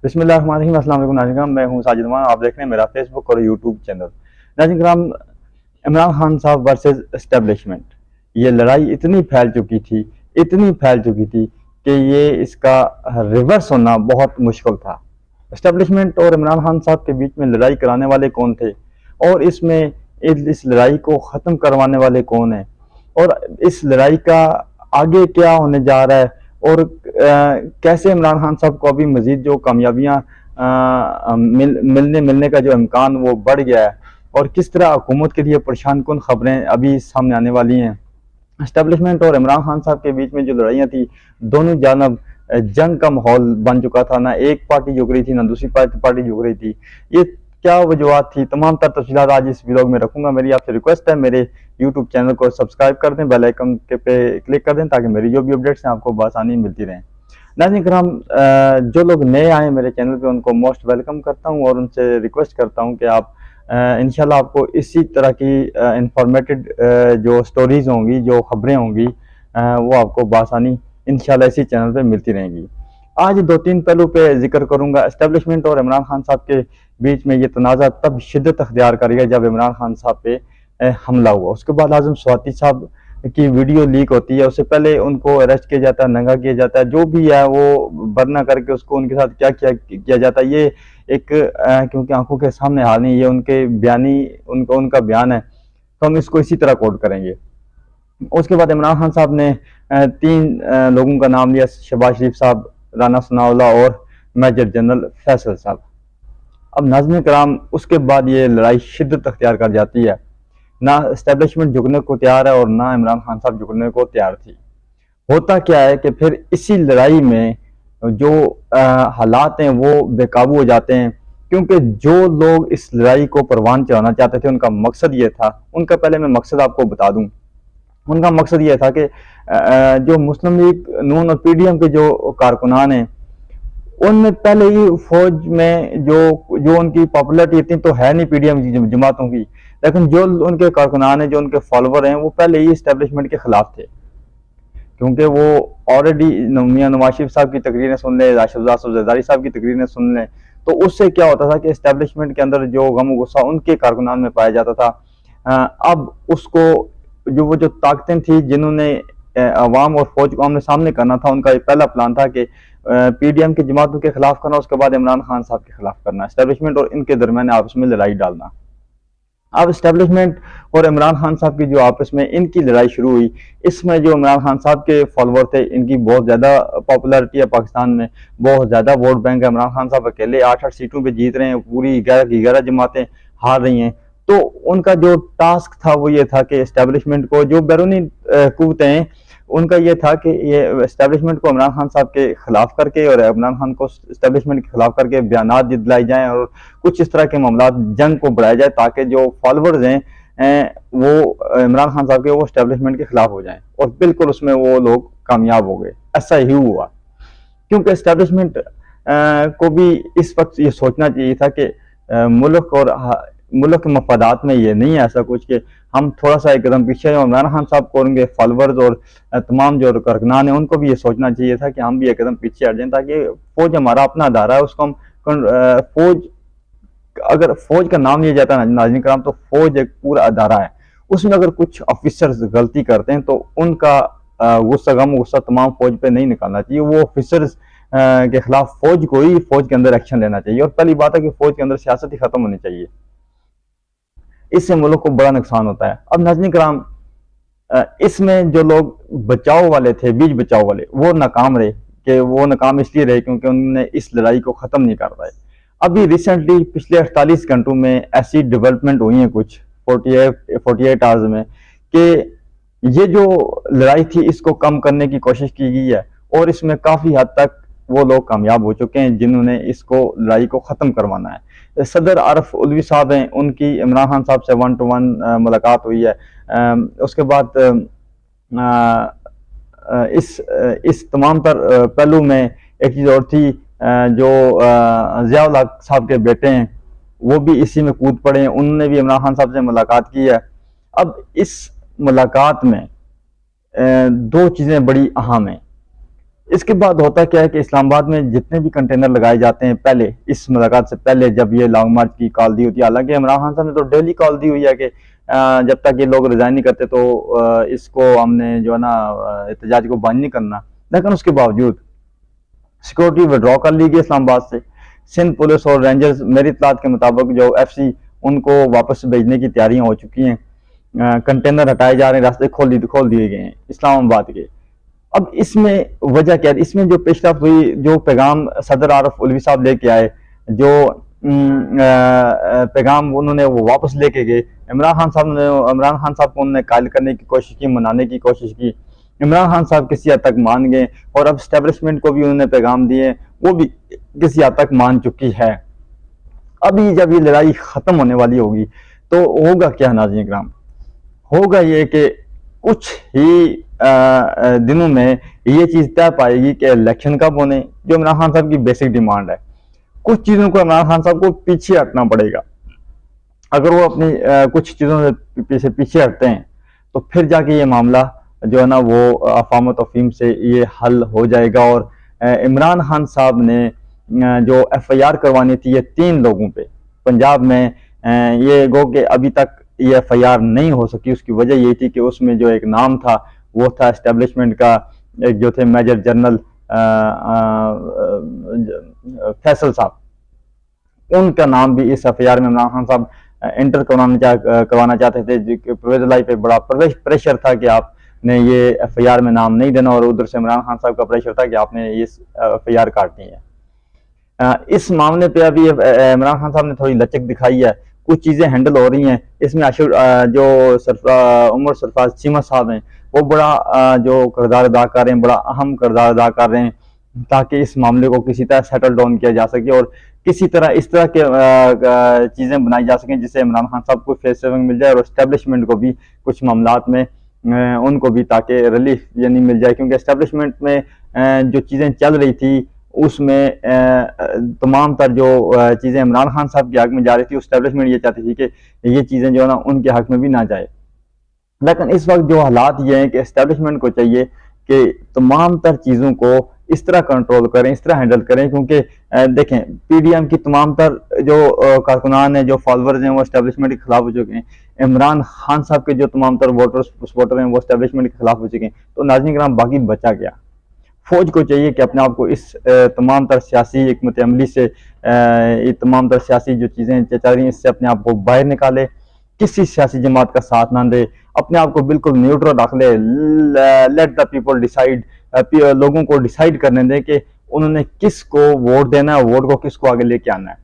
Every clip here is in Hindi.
बिस्मिल्लाहिर्रहमानिर्रहीम। अस्सलाम वालेकुम नाज़रीन किराम, मैं हूं साजिद मान। आप देख रहे हैं मेरा फेसबुक और यूट्यूब चैनल। नाज़रीन किराम, इमरान खान साहब वर्सेस एस्टेब्लिशमेंट, ये लड़ाई इतनी फैल चुकी थी कि ये इसका रिवर्स होना बहुत मुश्किल था। एस्टेब्लिशमेंट और इमरान खान साहब के बीच में लड़ाई कराने वाले कौन थे, और इसमें इस लड़ाई को ख़त्म करवाने वाले कौन हैं, और इस लड़ाई का आगे क्या होने जा रहा है, और कैसे इमरान खान साहब को अभी मजीद जो कामयाबियाँ मिलने का जो इम्कान वो बढ़ गया है, और किस तरह हुकूमत के लिए परेशान कुन खबरें अभी सामने आने वाली हैं। एस्टेब्लिशमेंट और इमरान खान साहब के बीच में जो लड़ाइयाँ थी, दोनों जानब जंग का माहौल बन चुका था। ना एक पार्टी झुक रही थी, ना दूसरी पार्टी झुक रही थी। ये क्या वजूहत थी, तमाम तर तफसीलात आज इस वीडियो में रखूंगा। मेरी आपसे रिक्वेस्ट है, मेरे यूट्यूब चैनल को सब्सक्राइब कर दें, बेल आइकन के पे क्लिक कर दें, ताकि मेरी जो भी अपडेट्स हैं आपको बआसानी मिलती रहें। नाज़रीन किराम, जो लोग नए आए मेरे चैनल पे उनको मोस्ट वेलकम करता हूँ, और उनसे रिक्वेस्ट करता हूँ कि आप इंशाल्लाह आपको इसी तरह की इंफॉर्मेटिव जो स्टोरीज़ होंगी, जो खबरें होंगी, वो आपको बआसानी इंशाल्लाह इसी चैनल पे मिलती रहेंगी। आज दो तीन पहलू पे जिक्र करूंगा। एस्टेब्लिशमेंट और इमरान खान साहब के बीच में ये तनाज़ा तब शिद्दत अख्तियार करेगा जब इमरान खान साहब पे हमला हुआ। उसके बाद आज़म स्वाति साहब की वीडियो लीक होती है, उससे पहले उनको अरेस्ट किया जाता है, नंगा किया जाता है, जो भी है वो बरना करके उसको उनके साथ क्या किया जाता है, ये एक क्योंकि आंखों के सामने हाल नहीं, ये उनके उनका बयान है, तो हम इसको इसी तरह कोट करेंगे। उसके बाद इमरान खान साहब ने तीन लोगों का नाम लिया, शहबाज शरीफ साहब, राना सनाउल्लाह और मेजर जनरल फैसल साहब। अब नाज़रीन किराम, उसके बाद ये लड़ाई शिद्दत अख्तियार कर जाती है। ना एस्टेब्लिशमेंट झुकने को तैयार है और ना इमरान खान साहब झुकने को तैयार थी। होता क्या है कि फिर इसी लड़ाई में जो हालात हैं वो बेकाबू हो जाते हैं, क्योंकि जो लोग इस लड़ाई को परवान चढ़ाना चाहते थे, उनका मकसद ये था। उनका पहले मैं मकसद आपको बता दूं। उनका मकसद ये था कि जो मुस्लिम लीग नून और पीडीएम के जो कारकुनान हैं, उनमें पहले ही फौज में जो उनकी पॉपुलरिटी इतनी तो है नहीं पीडीएम की जमातों की, लेकिन जो उनके कारकुनान हैं, जो उनके फॉलोवर हैं, वो पहले ही इस्टेब्लिशमेंट के खिलाफ थे। क्योंकि वो ऑलरेडी मियां नवाज शरीफ साहब की तकरीरें सुन लें, राशिद जरदारी साहब की तकरीरें सुन लें, तो उससे क्या होता था कि इस्टेब्लिशमेंट के अंदर जो गम गुस्सा उनके कारकुनान में पाया जाता था। अब उसको वो जो ताकतें थी जिन्होंने अवाम और फौज को आमने सामने करना था, उनका पहला प्लान था कि पीडीएम की जमातों के खिलाफ करना, उसके बाद इमरान खान साहब के खिलाफ करना, एस्टेब्लिशमेंट और इनके दरमियान आपस में लड़ाई डालना। अब एस्टेब्लिशमेंट और इमरान खान साहब की जो आपस में इनकी लड़ाई शुरू हुई, इसमें जो इमरान खान साहब के फॉलोवर थे, इनकी बहुत ज़्यादा पॉपुलरिटी है पाकिस्तान में, बहुत ज़्यादा वोट बैंक है। इमरान खान साहब अकेले 8-8 सीटों पे जीत रहे हैं, पूरी 11 की 11 जमातें हार रही हैं। तो उनका जो टास्क था वो ये था कि एस्टेब्लिशमेंट को, जो बैरूनी कुव्वतें हैं, उनका ये था कि ये एस्टेब्लिशमेंट को इमरान खान साहब के खिलाफ करके और इमरान खान को एस्टेब्लिशमेंट के खिलाफ करके बयानात दिलाई जाएं, और कुछ इस तरह के मामला जंग को बढ़ाया जाए, ताकि जो फॉलोअर्स हैं वो इमरान खान साहब के वो एस्टेब्लिशमेंट के खिलाफ हो जाएं। और बिल्कुल उसमें वो लोग कामयाब हो गए। ऐसा ही हुआ, क्योंकि एस्टेब्लिशमेंट को भी इस वक्त ये सोचना चाहिए था कि मुल्क के मफादात में ये नहीं है ऐसा कुछ कि हम थोड़ा सा एक कदम पीछे हैं। इमरान खान साहब को, उनके फॉलोअर्स और तमाम जो कारकुनान हैं, उनको भी ये सोचना चाहिए था कि हम भी एक कदम पीछे हट जाएं, ताकि फौज हमारा अपना अदारा है, उसको हम फौज, अगर फौज का नाम लिया जाता है नाज़रीन कराम, तो फौज एक पूरा अदारा है। उसमें अगर कुछ ऑफिसर्स गलती करते हैं तो उनका गुस्सा तमाम फौज पे नहीं निकालना चाहिए। वो ऑफिसर्स के खिलाफ फौज को ही फौज के अंदर एक्शन लेना चाहिए। और पहली बात है कि फौज के अंदर सियासत ही खत्म होनी चाहिए, इससे मुल्क को बड़ा नुकसान होता है। अब नाज़रीन कराम, इसमें जो लोग बचाव वाले थे, बीच बचाव वाले, वो नाकाम रहे। कि वो नाकाम इसलिए रहे क्योंकि उन्होंने इस लड़ाई को ख़त्म नहीं कर पाए। अभी रिसेंटली पिछले 48 घंटों में ऐसी डेवलपमेंट हुई है कुछ 48 आवर्स में, कि ये जो लड़ाई थी इसको कम करने की कोशिश की गई है, और इसमें काफ़ी हद तक वो लोग कामयाब हो चुके हैं जिन्होंने इसको लड़ाई को ख़त्म करवाना है। सदर आरिफ उलवी साहब हैं, उनकी इमरान खान साहब से 1-to-1 मुलाकात हुई है। उसके बाद इस तमाम तर पहलू में एक चीज़ और थी, जो ज़िया-उल हक साहब के बेटे हैं वो भी इसी में कूद पड़े हैं, उन्होंने भी इमरान खान साहब से मुलाकात की है। अब इस मुलाकात में दो चीज़ें बड़ी अहम हैं। इसके बाद होता क्या है कि इस्लामाबाद में जितने भी कंटेनर लगाए जाते हैं, पहले इस मुलाकात से पहले जब ये लॉन्ग मार्च की कॉल दी होती है, हालांकि इमरान खान साहब ने तो डेली कॉल दी हुई है कि जब तक ये लोग रिजाइन नहीं करते तो इसको हमने जो है ना एहतजाज को बंद नहीं करना। लेकिन उसके बावजूद सिक्योरिटी विड्रॉ कर ली गई इस्लामाबाद से। सिंध पुलिस और रेंजर्स मेरी इत्तलात के मुताबिक जो FC उनको वापस भेजने की तैयारियां हो चुकी हैं। कंटेनर हटाए जा रहे हैं, रास्ते खोल दिए गए हैं इस्लामाबाद के। अब इसमें वजह क्या है? इसमें जो पेशरफ हुई, जो पैगाम सदर आरफ उलवी साहब लेके आए, जो पैगाम उन्होंने वो वापस लेके गए, इमरान खान साहब को उन्होंने कायल करने की कोशिश की, मनाने की कोशिश की। इमरान खान साहब किसी हद तक मान गए और अब स्टैब्लिशमेंट को भी उन्होंने पैगाम दिए, वो भी किसी हद तक मान चुकी है। अभी जब ये लड़ाई खत्म होने वाली होगी तो होगा क्या नाज़रीन किराम? होगा ये कि कुछ ही दिनों में ये चीज तय पाएगी कि इलेक्शन कब होने, जो इमरान खान साहब की बेसिक डिमांड है। कुछ चीजों को इमरान खान साहब को पीछे हटना पड़ेगा। अगर वो अपनी कुछ चीजों से पीछे हटते हैं तो फिर जाके ये मामला जो है ना वो अफवाम तफहीम से ये हल हो जाएगा। और इमरान खान साहब ने जो FIR करवानी थी ये 3 लोगों पे पंजाब में, ये गो कि अभी तक ये FIR नहीं हो सकी। उसकी वजह ये थी कि उसमें जो एक नाम था वो था एस्टेब्लिशमेंट का, एक जो थे मेजर जनरल फैसल साहब, उनका नाम भी इस FIR में इमरान खान साहब एंटर करवाना चाहते थे। परवेज लाई पे बड़ा प्रेशर था कि आपने ये FIR में नाम नहीं देना, और उधर से इमरान खान साहब का प्रेशर था कि आपने ये FIR काटनी है। इस मामले पे अभी इमरान खान साहब ने थोड़ी लचक दिखाई है, कुछ चीजें हैंडल हो रही हैं। इसमें जो उमर सरफराज चीमा साहब हैं वो बड़ा जो किरदार अदा कर रहे हैं, बड़ा अहम किरदार अदा कर रहे हैं, ताकि इस मामले को किसी तरह सेटल डाउन किया जा सके और किसी तरह इस तरह के चीजें बनाई जा सकें जिससे इमरान खान साहब को फेस सेविंग मिल जाए और एस्टेब्लिशमेंट को भी कुछ मामलात में उनको भी ताकि रिलीफ यानी मिल जाए। क्योंकि एस्टेब्लिशमेंट में जो चीजें चल रही थी उसमें तमाम तर जो चीज़ें इमरान खान साहब के हक में जा रही थी, एस्टेब्लिशमेंट ये चाहती थी कि ये चीज़ें जो है ना उनके हक में भी ना जाए। लेकिन इस वक्त जो हालात ये हैं कि एस्टेब्लिशमेंट को चाहिए कि तमाम तर चीज़ों को इस तरह कंट्रोल करें, इस तरह हैंडल करें। क्योंकि देखें PDM की तमाम तर जो कारकुनान हैं, जो फॉलोअर्स हैं, वो एस्टेब्लिशमेंट के खिलाफ हो चुके हैं। इमरान खान साहब के जो तमाम तर सपोर्टर हैं वो एस्टेब्लिशमेंट के खिलाफ हो चुके हैं। तो नाज़रीन किराम बाकी बचा क्या? फौज को चाहिए कि अपने आप को इस तमाम तर सियासी हिकमत अमली से, तमाम तर सियासी जो चीज़ें चल रही हैं इससे अपने आप को बाहर निकाले, किसी सियासी जमात का साथ ना दे, अपने आप को बिल्कुल न्यूट्रल रख ले। लेट द पीपल डिसाइड, लोगों को डिसाइड करने दें कि उन्होंने किसको वोट देना है, वोट को किसको आगे लेके आना है।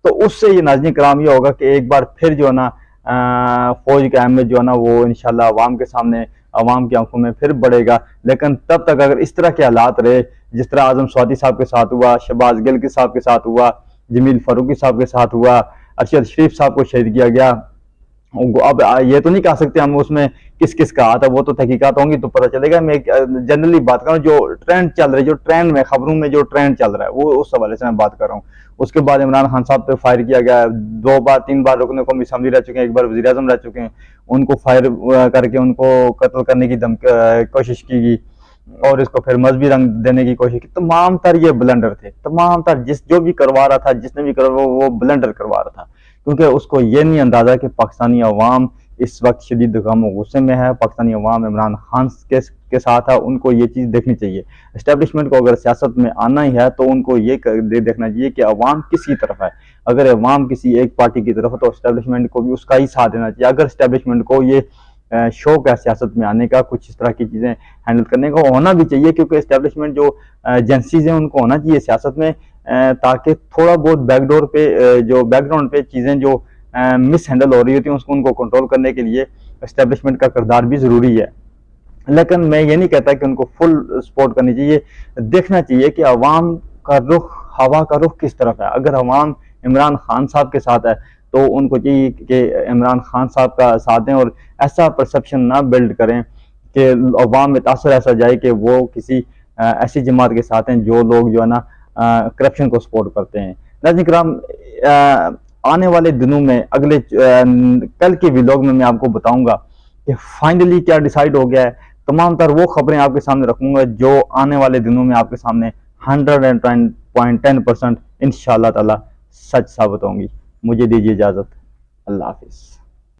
तो उससे ये नाज़रीन कराम ये होगा कि एक बार फिर जो है ना फौज का अहमियत जो है ना वो इंशाल्लाह अवाम के सामने, अवाम की आंखों में फिर बढ़ेगा। लेकिन तब तक अगर इस तरह के हालात रहे जिस तरह आजम स्वाति साहब के साथ हुआ, शहबाज गिल के साहब के साथ हुआ, जमील फारूकी साहब के साथ हुआ, अरशद शरीफ साहब को शहीद किया गया, अब ये तो नहीं कह सकते हम उसमें किस किस का हाथ है, वो तो तहकीकात होंगी तो पता चलेगा। मैं जनरली बात कर रहा हूँ जो ट्रेंड चल रहा है, जो ट्रेंड में खबरों में जो ट्रेंड चल रहा है वो उस हवाले से मैं बात कर रहा हूँ। उसके बाद इमरान खान साहब पे फायर किया गया, 2 बार 3 बार रुकने को असेंबली रह चुके हैं, 1 बार वज़ीर आज़म रह चुके हैं, उनको फायर करके उनको कत्ल करने की कोशिश की गई और इसको फिर मजहबी रंग देने की कोशिश की। तमाम तर ये ब्लंडर थे, तमाम तर जो भी करवा रहा था, जिसने भी करवा वो ब्लंडर करवा रहा था। क्योंकि उसको ये नहीं अंदाजा कि पाकिस्तानी अवाम इस वक्त शदीद गम और गुस्से में है, पाकिस्तानी अवाम इमरान खान के साथ है। उनको ये चीज़ देखनी चाहिए। एस्टेब्लिशमेंट को अगर सियासत में आना ही है तो उनको ये देखना चाहिए कि अवाम किसी तरफ है। अगर अवाम किसी एक पार्टी की तरफ है तो एस्टेब्लिशमेंट को भी उसका ही साथ देना चाहिए। अगर एस्टेब्लिशमेंट को ये शौक है सियासत में आने का, कुछ इस तरह की चीज़ें हैंडल करने का, होना भी चाहिए। क्योंकि एस्टेब्लिशमेंट जो एजेंसीज हैं उनको होना चाहिए सियासत में, ताकि थोड़ा बहुत बैकडोर पे जो बैकग्राउंड पे चीज़ें जो मिस हैंडल हो रही होती हैं उसको उनको कंट्रोल करने के लिए एस्टेब्लिशमेंट का किरदार भी ज़रूरी है। लेकिन मैं ये नहीं कहता कि उनको फुल सपोर्ट करनी चाहिए। देखना चाहिए कि अवाम का रुख, हवा का रुख किस तरफ है। अगर अवाम इमरान खान साहब के साथ है तो उनको चाहिए कि इमरान खान साहब का साथ दें और ऐसा परसेप्शन ना बिल्ड करें कि अवाम में तासर ऐसा जाए कि वो किसी ऐसी जमात के साथ हैं जो लोग जो है ना करप्शन को सपोर्ट करते हैं। नाज़रीन किराम आने वाले दिनों में, कल के व्लॉग में मैं आपको बताऊंगा कि फाइनली क्या डिसाइड हो गया है। तमाम तर वो खबरें आपके सामने रखूंगा जो आने वाले दिनों में आपके सामने 110% इंशाअल्लाह ताला सच साबित होंगी। मुझे दीजिए इजाज़त। अल्लाह हाफिज़।